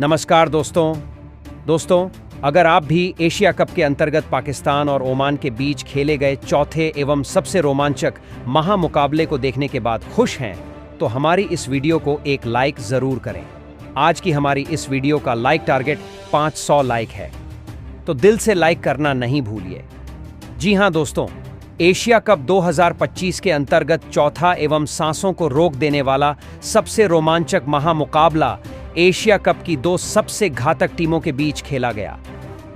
नमस्कार दोस्तों, अगर आप भी एशिया कप के अंतर्गत पाकिस्तान और ओमान के बीच खेले गए चौथे एवं सबसे रोमांचक महामुकाबले को देखने के बाद खुश हैं, तो हमारी इस वीडियो को एक लाइक जरूर करें। आज की हमारी इस वीडियो का लाइक टारगेट 500 लाइक है, तो दिल से लाइक करना नहीं भूलिए। जी हां दोस्तों, एशिया कप 2025 के अंतर्गत चौथा एवं सांसों को रोक देने वाला सबसे रोमांचक महामुकाबला एशिया कप की दो सबसे घातक टीमों के बीच खेला गया,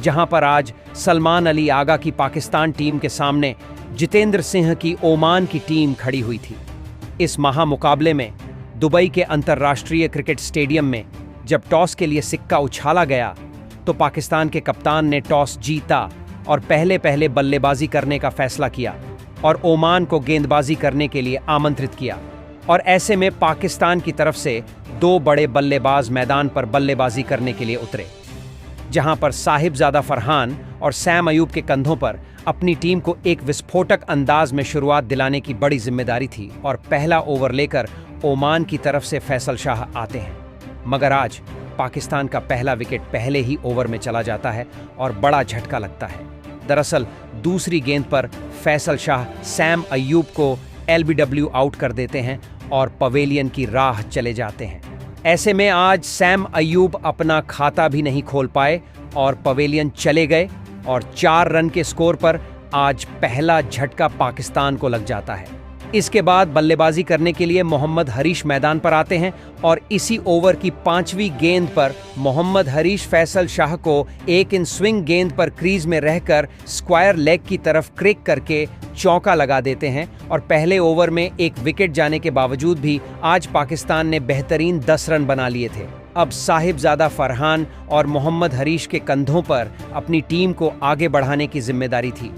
जहां पर आज सलमान अली आगा की पाकिस्तान टीम के सामने जितेंद्र सिंह की ओमान की टीम खड़ी हुई थी। इस महामुकाबले में दुबई के अंतर्राष्ट्रीय क्रिकेट स्टेडियम में जब टॉस के लिए सिक्का उछाला गया, तो पाकिस्तान के कप्तान ने टॉस जीता और पहले बल्लेबाजी करने का फैसला किया और ओमान को गेंदबाजी करने के लिए आमंत्रित किया। और ऐसे में पाकिस्तान की तरफ से दो बड़े बल्लेबाज मैदान पर बल्लेबाजी करने के लिए उतरे, जहां पर साहिबजादा फरहान और सैम अयूब के कंधों पर अपनी टीम को एक विस्फोटक अंदाज में शुरुआत दिलाने की बड़ी जिम्मेदारी थी। और पहला ओवर लेकर ओमान की तरफ से फैसल शाह आते हैं, मगर आज पाकिस्तान का पहला विकेट पहले ही ओवर में चला जाता है और बड़ा झटका लगता है। दरअसल दूसरी गेंद पर फैसल शाह सैम अयूब को LBW आउट कर देते हैं और पवेलियन की राह चले जाते हैं। ऐसे में आज सैम अयूब अपना खाता भी नहीं खोल पाए और पवेलियन चले गए और 4 रन के स्कोर पर आज पहला झटका पाकिस्तान को लग जाता है। इसके बाद बल्लेबाजी करने के लिए मोहम्मद हरीश मैदान पर आते हैं और इसी ओवर की 5वीं गेंद पर मोहम्मद हरीश फैसल शाह को एक इन स्विंग गेंद पर क्रीज में रहकर स्क्वायर लेग की तरफ क्रिक करके चौका लगा देते हैं। और पहले ओवर में एक विकेट जाने के बावजूद भी आज पाकिस्तान ने बेहतरीन 10 रन बना लिए थे। अब साहिबजादा फरहान और मोहम्मद हरीश के कंधों पर अपनी टीम को आगे बढ़ाने की जिम्मेदारी थी,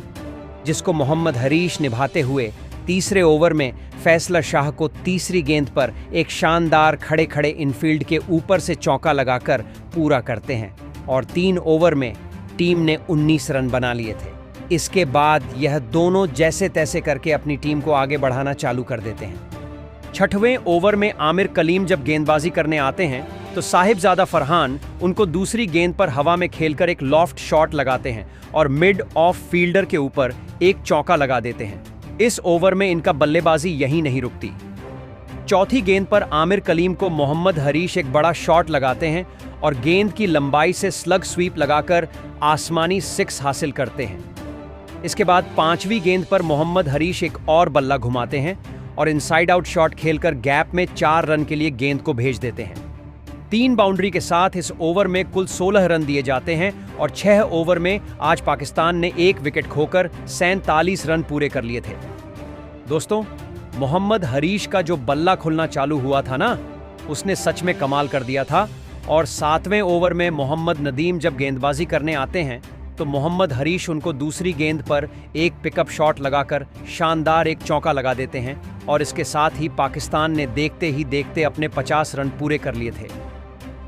जिसको मोहम्मद हरीश निभाते हुए तीसरे ओवर में फैसला शाह को तीसरी गेंद पर एक शानदार खड़े इनफील्ड के ऊपर से चौका लगाकर पूरा करते हैं और 3 ओवर में टीम ने 19 रन बना लिए थे। इसके बाद यह दोनों जैसे तैसे करके अपनी टीम को आगे बढ़ाना चालू कर देते हैं। 6वें ओवर में आमिर कलीम जब गेंदबाजी करने आते हैं, तो साहिबजादा फरहान उनको दूसरी गेंद पर हवा में खेलकर एक लॉफ्ट शॉट लगाते हैं और मिड ऑफ फील्डर के ऊपर एक चौका लगा देते हैं। इस ओवर में इनका बल्लेबाजी यहीं नहीं रुकती। चौथी गेंद पर आमिर कलीम को मोहम्मद हरीश एक बड़ा शॉट लगाते हैं और गेंद की लंबाई से स्लग स्वीप लगाकर आसमानी 6 हासिल करते हैं। इसके बाद 5वीं गेंद पर मोहम्मद हरीश एक और बल्ला घुमाते हैं और इनसाइड आउट शॉट खेलकर गैप में 4 रन के लिए गेंद को भेज देते हैं। 3 बाउंड्री के साथ इस ओवर में कुल 16 रन दिए जाते हैं और 6 ओवर में आज पाकिस्तान ने 1 विकेट खोकर 47 रन पूरे कर लिए थे। दोस्तों, मोहम्मद हरीश का जो बल्ला खुलना चालू हुआ था ना, उसने सच में कमाल कर दिया था। और 7वें ओवर में मोहम्मद नदीम जब गेंदबाजी करने आते हैं, तो मोहम्मद हरीश उनको दूसरी गेंद पर एक पिकअप शॉट लगाकर शानदार एक चौका लगा देते हैं और इसके साथ ही पाकिस्तान ने देखते ही देखते अपने 50 रन पूरे कर लिए थे।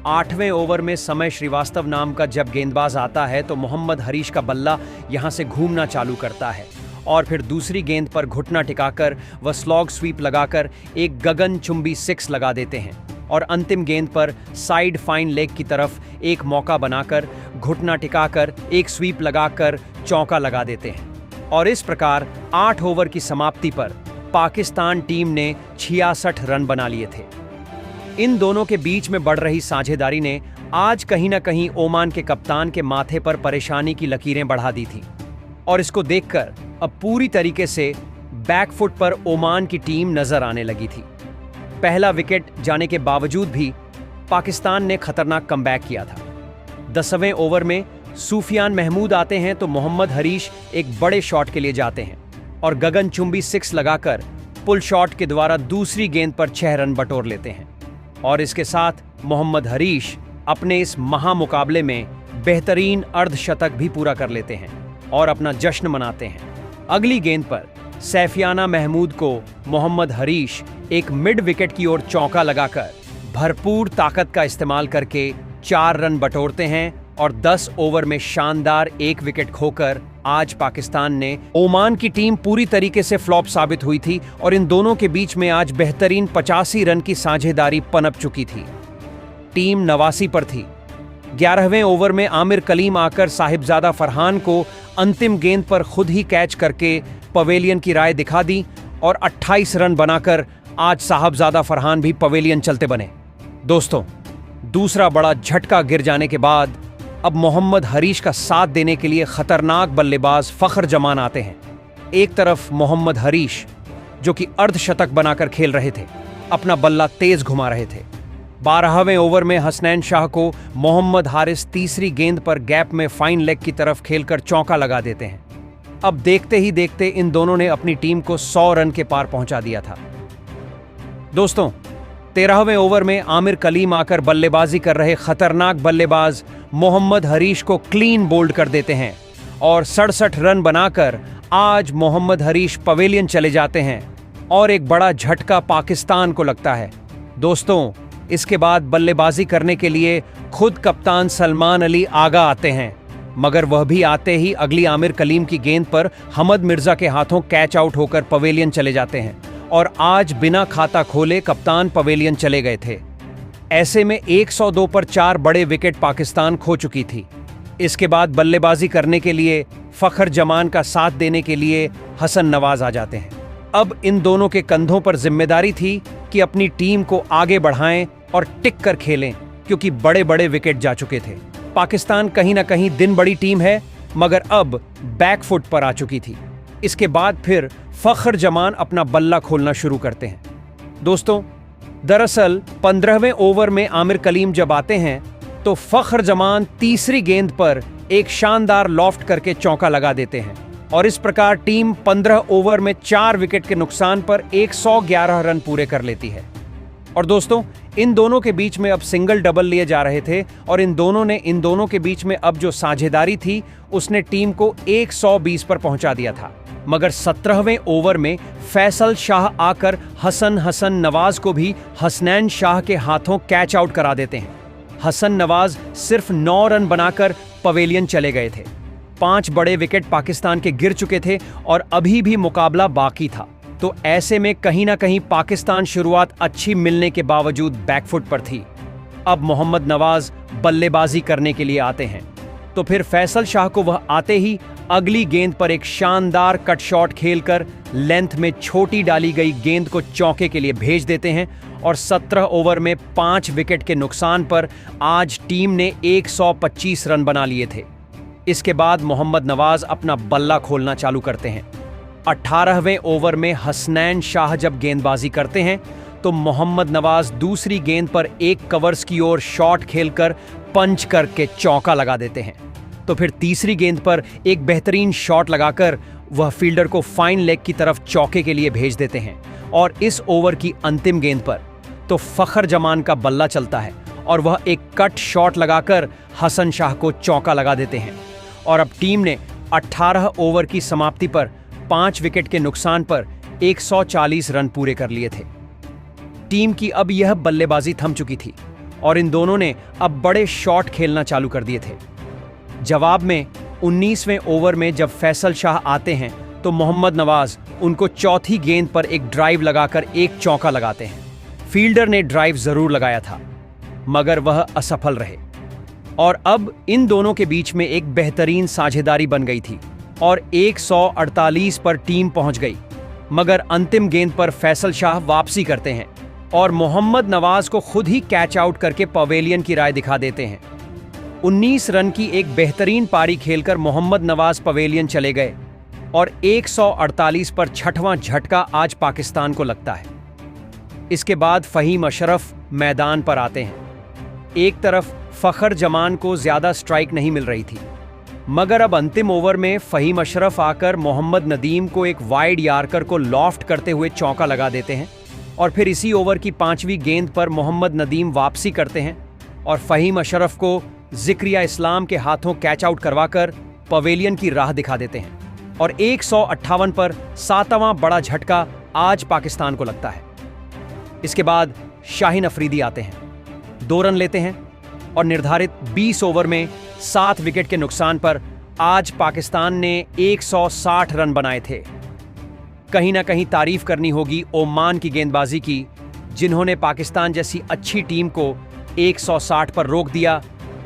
8वें ओवर में समय श्रीवास्तव नाम का जब गेंदबाज आता है, तो मोहम्मद हरीश का बल्ला यहां से घूमना चालू करता है और फिर दूसरी गेंद पर घुटना टिकाकर व स्लॉग स्वीप लगाकर एक गगनचुंबी 6 लगा देते हैं और अंतिम गेंद पर साइड फाइन लेग की तरफ एक मौका बनाकर घुटना टिकाकर एक स्वीप लगाकर चौका लगा देते हैं। और इस प्रकार 8 ओवर की समाप्ति पर पाकिस्तान टीम ने 66 रन बना लिए थे। इन दोनों के बीच में बढ़ रही साझेदारी ने आज कहीं ना कहीं ओमान के कप्तान के माथे पर परेशानी की लकीरें बढ़ा दी थी और इसको देखकर अब पूरी तरीके से बैकफुट पर ओमान की टीम नजर आने लगी थी। पहला विकेट जाने के बावजूद भी पाकिस्तान ने खतरनाक कमबैक किया था। 10वें ओवर में सूफियान महमूद आते हैं, तो मोहम्मद हरीश एक बड़े शॉट के लिए जाते हैं और गगनचुंबी 6 लगाकर पुल शॉट के द्वारा दूसरी गेंद पर 6 रन बटोर लेते हैं। और इसके साथ मोहम्मद हरीश अपने इस महामुकाबले में बेहतरीन अर्धशतक भी पूरा कर लेते हैं और अपना जश्न मनाते हैं। अगली गेंद पर सैफियाना महमूद को मोहम्मद हरीश एक मिड विकेट की ओर चौका लगाकर भरपूर ताकत का इस्तेमाल करके 4 रन बटोरते हैं और 10 ओवर में शानदार 1 विकेट खोकर आज पाकिस्तान ने ओमान की टीम पूरी तरीके से फ्लॉप साबित हुई थी और इन दोनों के बीच में आज बेहतरीन 85 रन की साझेदारी पनप चुकी थी। टीम 89 पर थी 11वें ओवर में आमिर कलीम आकर साहिबजादा फरहान को अंतिम गेंद पर खुद ही कैच करके पवेलियन की राह दिखा दी और 28 रन बनाकर आज साहबजादा फरहान भी पवेलियन चलते बने। दोस्तों, दूसरा बड़ा झटका गिर जाने के बाद अब मोहम्मद हरीश का साथ देने के लिए खतरनाक बल्लेबाज फखर जमान आते हैं। एक तरफ मोहम्मद हरीश जो कि अर्धशतक बनाकर खेल रहे थे, अपना बल्ला तेज घुमा रहे थे। 12वें ओवर में हसनैन शाह को मोहम्मद हारिस तीसरी गेंद पर गैप में फाइन लेग की तरफ खेलकर चौका लगा देते हैं। अब देखते ही देखते इन दोनों ने अपनी टीम को 100 रन के पार पहुंचा दिया था। दोस्तों, 13वें ओवर में आमिर कलीम आकर बल्लेबाजी कर रहे खतरनाक बल्लेबाज मोहम्मद हरीश को क्लीन बोल्ड कर देते हैं और 67 रन बनाकर आज मोहम्मद हरीश पवेलियन चले जाते हैं और एक बड़ा झटका पाकिस्तान को लगता है। दोस्तों, इसके बाद बल्लेबाजी करने के लिए खुद कप्तान सलमान अली आगा आते हैं, मगर वह भी आते ही अगली आमिर कलीम की गेंद पर हमद मिर्जा के हाथों कैच आउट होकर पवेलियन चले जाते हैं और आज बिना खाता खोले कप्तान पवेलियन चले गए थे। ऐसे में 102 पर 4 बड़े विकेट पाकिस्तान खो चुकी थी। इसके बाद बल्लेबाजी करने के लिए फखर जमान का साथ देने के लिए हसन नवाज आ जाते हैं। अब इन दोनों के कंधों पर जिम्मेदारी थी कि अपनी टीम को आगे बढ़ाएं और टिक कर खेलें, क्योंकि बड़े बड़े विकेट जा चुके थे। पाकिस्तान कहीं ना कहीं दिन बड़ी टीम है, मगर अब बैकफुट पर आ चुकी थी। इसके बाद फिर फखर जमान अपना बल्ला खोलना शुरू करते हैं। दोस्तों, दरअसल 15वें ओवर में आमिर कलीम जब आते हैं तो फखर जमान तीसरी गेंद पर एक शानदार लॉफ्ट करके चौका लगा देते हैं और इस प्रकार टीम 15 ओवर में 4 विकेट के नुकसान पर 111 रन पूरे कर लेती है। और दोस्तों, इन दोनों के बीच में अब सिंगल डबल लिए जा रहे थे और इन दोनों के बीच में अब जो साझेदारी थी उसने टीम को 120 पर पहुंचा दिया था। मगर 17वें ओवर में फैसल शाह आकर हसन नवाज को भी हसनैन शाह के हाथों कैच आउट करा देते हैं। हसन नवाज सिर्फ 9 रन बनाकर पवेलियन चले गए थे। 5 बड़े विकेट पाकिस्तान के गिर चुके थे और अभी भी मुकाबला बाकी था। तो ऐसे में कहीं ना कहीं पाकिस्तान शुरुआत अच्छी मिलने के बावजूद बैकफुट पर थी। अब मोहम्मद नवाज बल्लेबाजी करने के लिए आते हैं तो फिर फैसल शाह को वह आते ही अगली गेंद पर एक शानदार कट शॉट खेलकर लेंथ में छोटी डाली गई गेंद को चौके के लिए भेज देते हैं और 17 ओवर में 5 विकेट के नुकसान पर आज टीम ने 125 रन बना लिए थे। इसके बाद मोहम्मद नवाज अपना बल्ला खोलना चालू करते हैं। 18वें ओवर में हसनैन शाह जब गेंदबाजी करते हैं तो मोहम्मद नवाज दूसरी गेंद पर एक कवर्स की ओर शॉट खेलकर पंच करके चौका लगा देते हैं। तो फिर तीसरी गेंद पर एक बेहतरीन शॉट लगाकर वह फील्डर को फाइन लेग की तरफ चौके के लिए भेज देते हैं और इस ओवर की अंतिम गेंद पर तो फखर जमान का बल्ला चलता है और वह एक कट शॉट लगाकर हसन शाह को चौका लगा देते हैं और अब टीम ने 18 ओवर की समाप्ति पर 5 विकेट के नुकसान पर 140 रन पूरे कर लिए थे। टीम की अब यह बल्लेबाजी थम चुकी थी और इन दोनों ने अब बड़े शॉट खेलना चालू कर दिए थे। जवाब में 19वें ओवर में जब फैसल शाह आते हैं तो मोहम्मद नवाज उनको चौथी गेंद पर एक ड्राइव लगाकर एक चौका लगाते हैं। फील्डर ने ड्राइव जरूर लगाया था मगर वह असफल रहे और अब इन दोनों के बीच में एक बेहतरीन साझेदारी बन गई थी और 148 पर टीम पहुंच गई। मगर अंतिम गेंद पर फैसल शाह वापसी करते हैं और मोहम्मद नवाज को खुद ही कैच आउट करके पवेलियन की राह दिखा देते हैं। 19 रन की एक बेहतरीन पारी खेलकर मोहम्मद नवाज पवेलियन चले गए और 148 पर 6वां झटका आज पाकिस्तान को लगता है। इसके बाद फहीम अशरफ मैदान पर आते हैं। एक तरफ फखर जमान को ज्यादा स्ट्राइक नहीं मिल रही थी मगर अब अंतिम ओवर में फहीम अशरफ आकर मोहम्मद नदीम को एक वाइड यार्कर को लॉफ्ट करते हुए चौका लगा देते हैं और फिर इसी ओवर की 5वीं गेंद पर मोहम्मद नदीम वापसी करते हैं और फहीम अशरफ को जिक्रिया इस्लाम के हाथों कैच आउट करवाकर पवेलियन की राह दिखा देते हैं और 158 पर 7वां बड़ा झटका आज पाकिस्तान को लगता है। इसके बाद शाहीन अफरीदी आते हैं, 2 रन लेते हैं और निर्धारित 20 ओवर में 7 विकेट के नुकसान पर आज पाकिस्तान ने 160 रन बनाए थे। कहीं ना कहीं तारीफ करनी होगी ओमान की गेंदबाजी की, जिन्होंने पाकिस्तान जैसी अच्छी टीम को 160 पर रोक दिया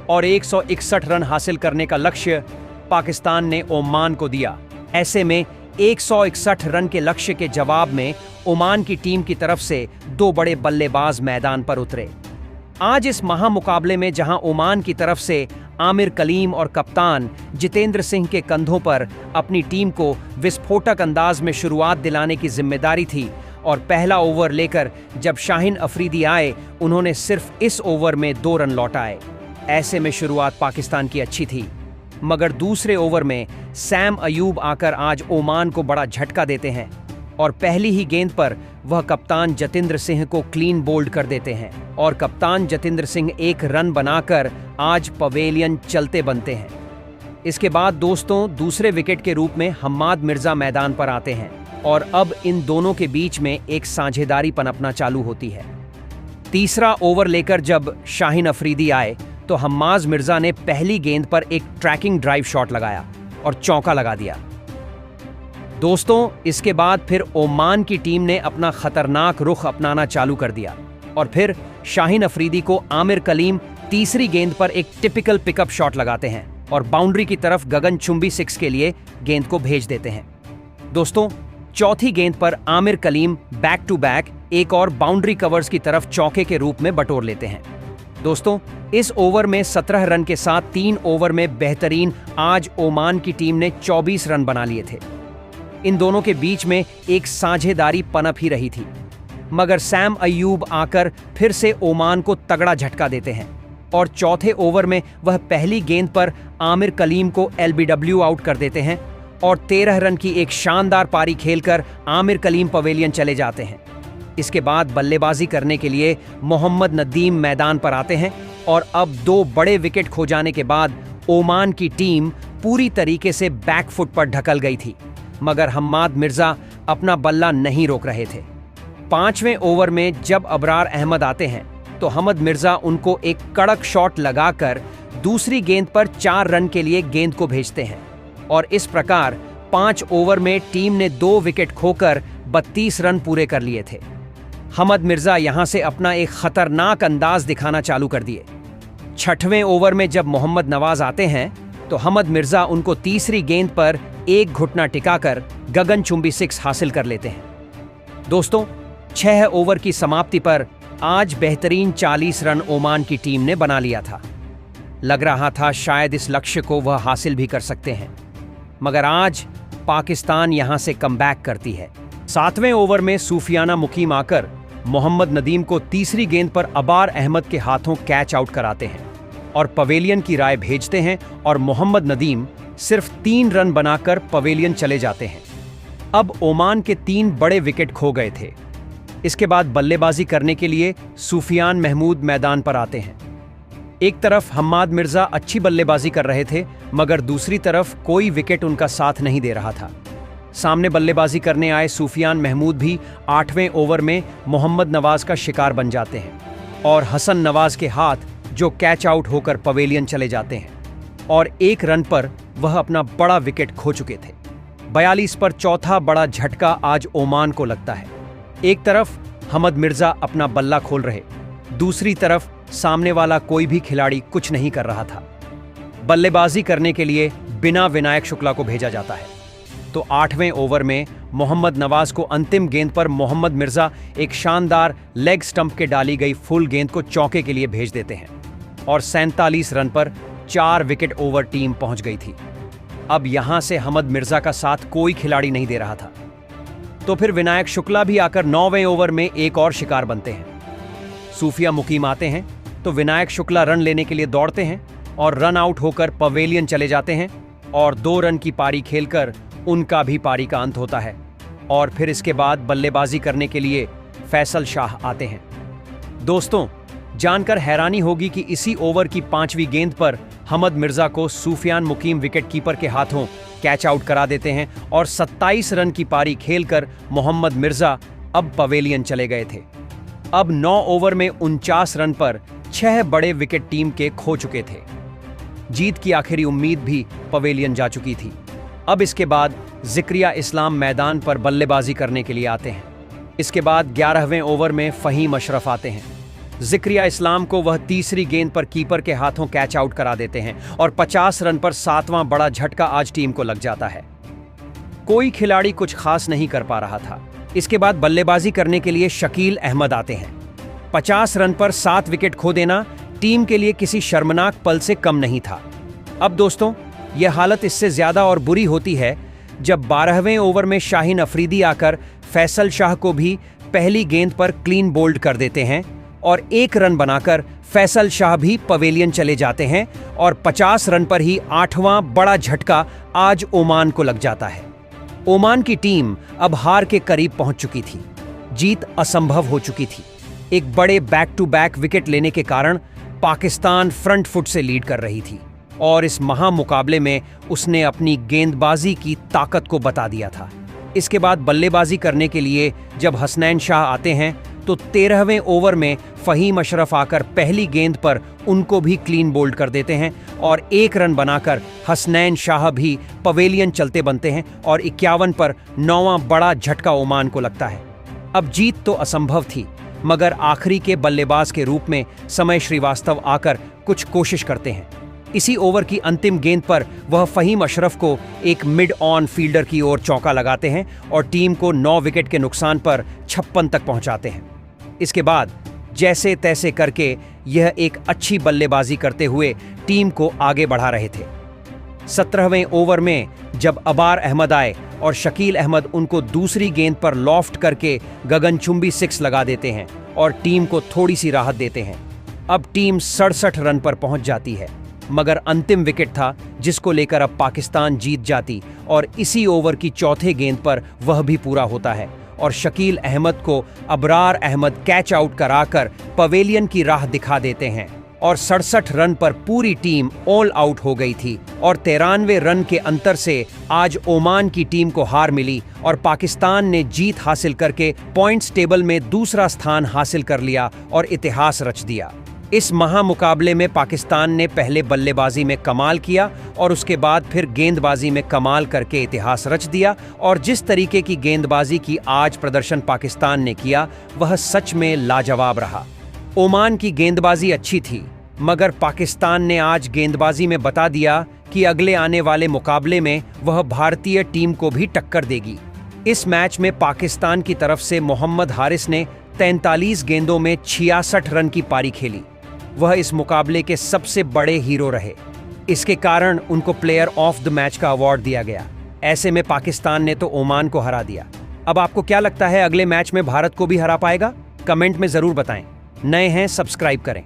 और 161 रन हासिल करने का लक्ष्य पाकिस्तान ने ओमान को दिया। ऐसे में 161 रन के लक्ष्य के जवाब में ओमान की टीम की तरफ से 2 बड़े बल्लेबाज मैदान पर उतरे। आज इस महामुकाबले में जहां ओमान की तरफ से आमिर कलीम और कप्तान जितेंद्र सिंह के कंधों पर अपनी टीम को विस्फोटक अंदाज में शुरुआत दिलाने की जिम्मेदारी थी, और पहला ओवर लेकर जब शाहीन अफरीदी आए, उन्होंने सिर्फ इस ओवर में 2 रन लौटाए। ऐसे में शुरुआत पाकिस्तान की अच्छी थी, मगर दूसरे ओवर में सैम अयूब आकर आज ओमान को बड़ा झटका देते हैं और पहली ही गेंद पर वह कप्तान जतेंद्र सिंह को क्लीन बोल्ड कर देते हैं और कप्तान जतेंद्र सिंह 1 रन बनाकर आज पवेलियन चलते बनते हैं। इसके बाद दोस्तों दूसरे विकेट के रूप में हम्माद मिर्जा मैदान पर आते हैं और अब इन दोनों के बीच में एक साझेदारी पनपना चालू होती है। तीसरा ओवर लेकर जब शाहीन अफरीदी आए तो हम्माद मिर्जा ने पहली गेंद पर एक ट्रैकिंग ड्राइव शॉट लगाया और चौका लगा दिया। दोस्तों इसके बाद फिर ओमान की टीम ने अपना खतरनाक रुख अपनाना चालू कर दिया और फिर शाहीन अफरीदी को आमिर कलीम तीसरी गेंद पर एक टिपिकल पिकअप शॉट लगाते हैं और बाउंड्री की तरफ गगनचुंबी 6 के लिए गेंद को भेज देते हैं। दोस्तों चौथी गेंद पर Aamir Kaleem back to back एक और बाउंड्री कवर्स की तरफ चौके के रूप में बटोर लेते हैं। दोस्तों इस ओवर में 17 रन के साथ 3 ओवर में बेहतरीन आज ओमान की टीम ने 24 रन बना लिए थे। इन दोनों के बीच में एक साझेदारी पनप ही रही थी, मगर सैम अयूब आकर फिर से ओमान को तगड़ा झटका देते हैं और चौथे ओवर में वह पहली गेंद पर आमिर कलीम को एलबीडब्ल्यू आउट कर देते हैं और 13 रन की एक शानदार पारी खेलकर आमिर कलीम पवेलियन चले जाते हैं। इसके बाद बल्लेबाजी करने के लिए मोहम्मद नदीम मैदान पर आते हैं और अब 2 बड़े विकेट खो जाने के बाद ओमान की टीम पूरी तरीके से बैकफुट पर ढकल गई थी, मगर हम्माद मिर्जा अपना बल्ला नहीं रोक रहे थे। 5वें ओवर में जब अबरार अहमद आते हैं तो हम्माद मिर्जा उनको एक कड़क शॉट लगाकर दूसरी गेंद पर 4 रन के लिए गेंद को भेजते हैं और इस प्रकार 5 ओवर में टीम ने 2 विकेट खोकर 32 रन पूरे कर लिए थे। हम्माद मिर्जा यहां से अपना एक खतरनाक अंदाज दिखाना चालू कर दिए। 6वें ओवर में जब मोहम्मद नवाज आते हैं तो हम्माद मिर्जा उनको तीसरी गेंद पर एक घुटना टिकाकर गगनचुंबी 6 हासिल कर लेते हैं। दोस्तों 6 ओवर की समाप्ति पर आज बेहतरीन 40 रन ओमान की टीम ने बना लिया था। लग रहा था शायद इस लक्ष्य को वह हासिल भी कर सकते हैं, मगर आज पाकिस्तान यहां से कमबैक करती है। 7वें ओवर में सूफियाना मुकीम आकर मोहम्मद नदीम को तीसरी गेंद पर अबार अहमद के हाथों कैच आउट कराते हैं और पवेलियन की राय भेजते हैं और मोहम्मद नदीम सिर्फ 3 रन बनाकर पवेलियन चले जाते हैं। अब ओमान के 3 बड़े विकेट खो गए थे। इसके बाद बल्लेबाजी करने के लिए सुफियान महमूद मैदान पर आते हैं। एक तरफ हम्माद मिर्जा अच्छी बल्लेबाजी कर रहे थे, मगर दूसरी तरफ कोई विकेट उनका साथ नहीं दे रहा था। सामने बल्लेबाजी करने आए सुफियान महमूद भी 8वें ओवर में मोहम्मद नवाज का शिकार बन जाते हैं और हसन नवाज के हाथ जो कैच आउट होकर पवेलियन चले जाते हैं और 1 रन पर वह अपना बड़ा विकेट खो चुके थे। 42 पर चौथा बड़ा झटका आज ओमान को लगता है। एक तरफ हम्माद मिर्जा अपना बल्ला खोल रहे, दूसरी तरफ सामने वाला कोई भी खिलाड़ी कुछ नहीं कर रहा था। बल्लेबाजी करने के लिए बिना विनायक शुक्ला को भेजा जाता है तो 8वें ओवर में मोहम्मद नवाज को अंतिम गेंद पर मोहम्मद मिर्जा एक शानदार लेग स्टंप के डाली गई फुल गेंद को चौके के लिए भेज देते हैं और 47 रन पर 4 विकेट ओवर टीम पहुंच गई थी। अब यहां से हम्माद मिर्जा का साथ कोई खिलाड़ी नहीं दे रहा था, तो फिर विनायक शुक्ला भी आकर 9वें ओवर में एक और शिकार बनते हैं। सूफिया मुकीम आते हैं तो विनायक शुक्ला रन लेने के लिए दौड़ते हैं और रन आउट होकर पवेलियन चले जाते हैं और 2 रन की पारी खेलकर उनका भी पारी का अंत होता है। और फिर इसके बाद बल्लेबाजी करने के लिए फैसल शाह आते हैं। दोस्तों जानकर हैरानी होगी कि इसी ओवर की 5वीं गेंद पर हम्माद मिर्जा को सूफियान मुकीम विकेटकीपर के हाथों कैच आउट करा देते हैं और 27 रन की पारी खेलकर मोहम्मद मिर्जा अब पवेलियन चले गए थे। अब 9 ओवर में 49 रन पर 6 बड़े विकेट टीम के खो चुके थे। जीत की आखिरी उम्मीद भी पवेलियन जा चुकी थी। अब इसके बाद जिक्रिया इस्लाम मैदान पर बल्लेबाजी करने के लिए आते हैं। इसके बाद 11वें ओवर में फ़हीम अशरफ आते हैं। जिक्रिया इस्लाम को वह तीसरी गेंद पर कीपर के हाथों कैच आउट करा देते हैं और 50 रन पर 7वां बड़ा झटका आज टीम को लग जाता है। कोई खिलाड़ी कुछ खास नहीं कर पा रहा था। इसके बाद बल्लेबाजी करने के लिए शकील अहमद आते हैं। 50 रन पर 7 विकेट खो देना टीम के लिए किसी शर्मनाक पल से कम नहीं था। अब दोस्तों, यह हालत इससे ज्यादा और बुरी होती है जब 12वें ओवर में शाहीन अफरीदी आकर फैसल शाह को भी पहली गेंद पर क्लीन बोल्ड कर देते हैं और 1 रन बनाकर फैसल शाह भी पवेलियन चले जाते हैं और 50 रन पर ही 8वां बड़ा झटका आज ओमान को लग जाता है। ओमान की टीम अब हार के करीब पहुंच चुकी थी। जीत असंभव हो चुकी थी। एक बड़े बैक टू बैक विकेट लेने के कारण पाकिस्तान फ्रंट फुट से लीड कर रही थी और इस महामुकाबले में उसने अपनी गेंदबाजी की ताकत को बता दिया था। इसके बाद बल्लेबाजी करने के लिए जब हसनैन शाह आते हैं तो 13वें ओवर में फहीम अशरफ आकर पहली गेंद पर उनको भी क्लीन बोल्ड कर देते हैं और 1 रन बनाकर हसनैन शाह भी पवेलियन चलते बनते हैं और 51 पर 9वां बड़ा झटका ओमान को लगता है। अब जीत तो असंभव थी, मगर आखिरी के बल्लेबाज के रूप में समय श्रीवास्तव आकर कुछ कोशिश करते हैं। इसी ओवर की अंतिम गेंद पर वह फहीम अशरफ को एक मिड ऑन फील्डर की ओर चौका लगाते हैं और टीम को 9 विकेट के नुकसान पर 56 तक पहुंचाते हैं। इसके बाद जैसे तैसे करके यह एक अच्छी बल्लेबाजी करते हुए टीम को आगे बढ़ा रहे थे। 17वें ओवर में जब अबार अहमद आए और शकील अहमद उनको दूसरी गेंद पर लॉफ्ट करके गगनचुंबी 6 लगा देते हैं और टीम को थोड़ी सी राहत देते हैं। अब टीम 67 रन पर पहुंच जाती है, मगर अंतिम विकेट था जिसको लेकर अब पाकिस्तान जीत जाती और इसी ओवर की चौथे गेंद पर वह भी पूरा होता है और शकील अहमद को अबरार अहमद कैच आउट कराकर पवेलियन की राह दिखा देते हैं और 67 रन पर पूरी टीम ऑल आउट हो गई थी और 93 रन के अंतर से आज ओमान की टीम को हार मिली और पाकिस्तान ने जीत हासिल करके पॉइंट्स टेबल में दूसरा स्थान हासिल कर लिया और इतिहास रच दिया। इस महामुकाबले में पाकिस्तान ने पहले बल्लेबाजी में कमाल किया और उसके बाद फिर गेंदबाजी में कमाल करके इतिहास रच दिया और जिस तरीके की गेंदबाजी की आज प्रदर्शन पाकिस्तान ने किया वह सच में लाजवाब रहा। ओमान की गेंदबाजी अच्छी थी, मगर पाकिस्तान ने आज गेंदबाजी में बता दिया कि अगले आने वाले मुकाबले में वह भारतीय टीम को भी टक्कर देगी। इस मैच में पाकिस्तान की तरफ से मोहम्मद हारिस ने 43 गेंदों में 66 रन की पारी खेली। वह इस मुकाबले के सबसे बड़े हीरो रहे। इसके कारण उनको प्लेयर ऑफ द मैच का अवार्ड दिया गया। ऐसे में पाकिस्तान ने तो ओमान को हरा दिया। अब आपको क्या लगता है, अगले मैच में भारत को भी हरा पाएगा? कमेंट में जरूर बताएं। नए हैं, सब्सक्राइब करें।